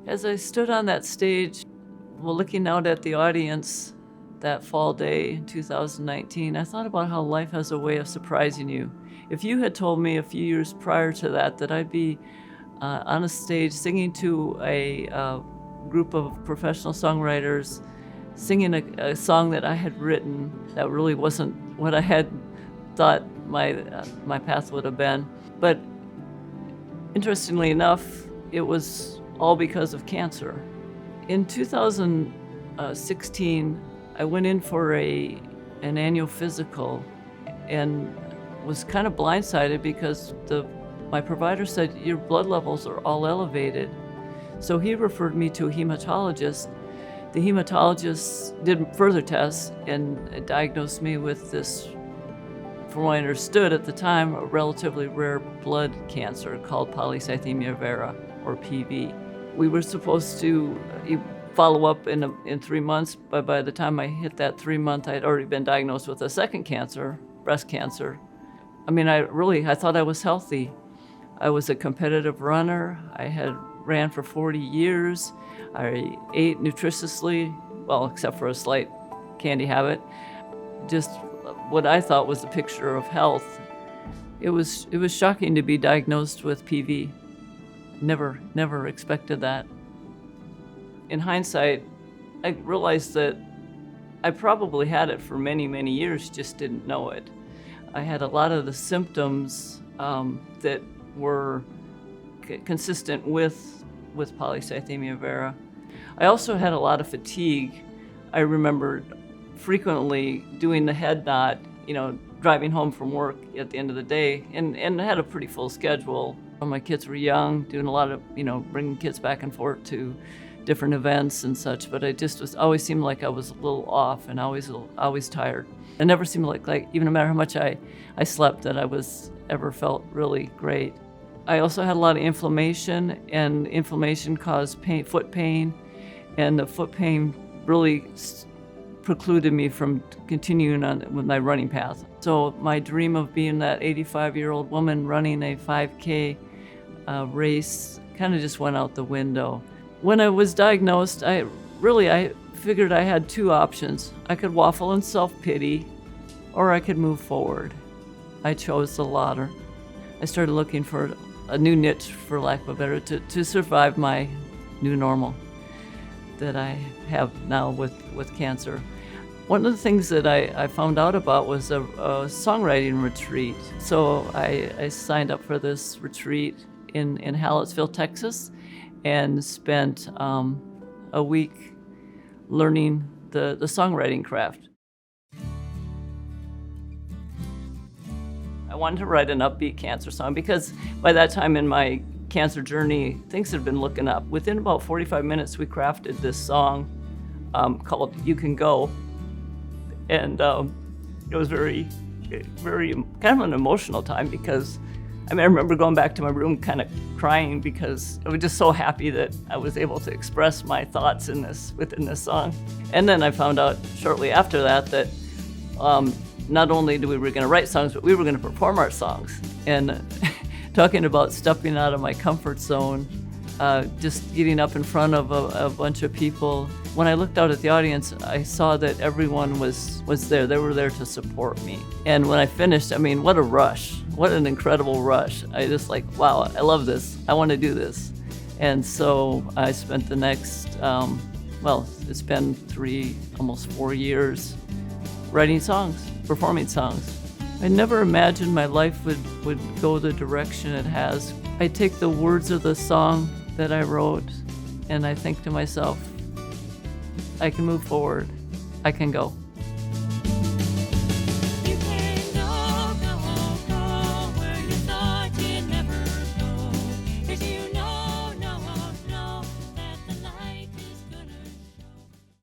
As I stood on that stage, looking out at the audience that fall day in 2019, I thought about how life has a way of surprising you. If you had told me a few years prior to that I'd be on a stage singing to a group of professional songwriters, singing a song that I had written that really wasn't what I had thought my path would have been. But interestingly enough, it was all because of cancer. In 2016, I went in for an annual physical and was kind of blindsided because my provider said, your blood levels are all elevated. So he referred me to a hematologist. The hematologist did further tests and diagnosed me with this, from what I understood at the time, a relatively rare blood cancer called polycythemia vera, or PV. We were supposed to follow up in 3 months, but by the time I hit that 3 month, I had already been diagnosed with a second cancer, breast cancer. I mean, I thought I was healthy. I was a competitive runner. I had ran for 40 years. I ate nutritiously, well, except for a slight candy habit. Just what I thought was a picture of health. It was shocking to be diagnosed with PV. Never expected that. In hindsight, I realized that I probably had it for many, many years, just didn't know it. I had a lot of the symptoms that were consistent with polycythemia vera. I also had a lot of fatigue. I remembered frequently doing the head nod, driving home from work at the end of the day, and I had a pretty full schedule. When my kids were young, doing a lot of, bringing kids back and forth to different events and such, but it just always seemed like I was a little off and always tired. It never seemed like even no matter how much I slept, that I was ever felt really great. I also had a lot of inflammation, and inflammation caused foot pain, and the foot pain really precluded me from continuing on with my running path. So my dream of being that 85-year-old woman running a 5K race kind of just went out the window. When I was diagnosed, I figured I had two options. I could waffle in self-pity, or I could move forward. I chose the latter. I started looking for a new niche, for lack of a better, to survive my new normal that I have now with cancer. One of the things that I found out about was a songwriting retreat. So I signed up for this retreat in Hallettsville, Texas, and spent a week learning the songwriting craft. I wanted to write an upbeat cancer song because by that time in my cancer journey, things had been looking up. Within about 45 minutes, we crafted this song called You Can Go. And it was very, very kind of an emotional time because I remember going back to my room kind of crying because I was just so happy that I was able to express my thoughts within this song. And then I found out shortly after that not only we were going to write songs, but we were going to perform our songs. And talking about stepping out of my comfort zone, just getting up in front of a bunch of people. When I looked out at the audience, I saw that everyone was there. They were there to support me. And when I finished, what a rush. What an incredible rush. I just wow, I love this. I want to do this. And so I spent the next, it's been almost 4 years writing songs, performing songs. I never imagined my life would go the direction it has. I take the words of the song that I wrote and I think to myself, I can move forward. I can go.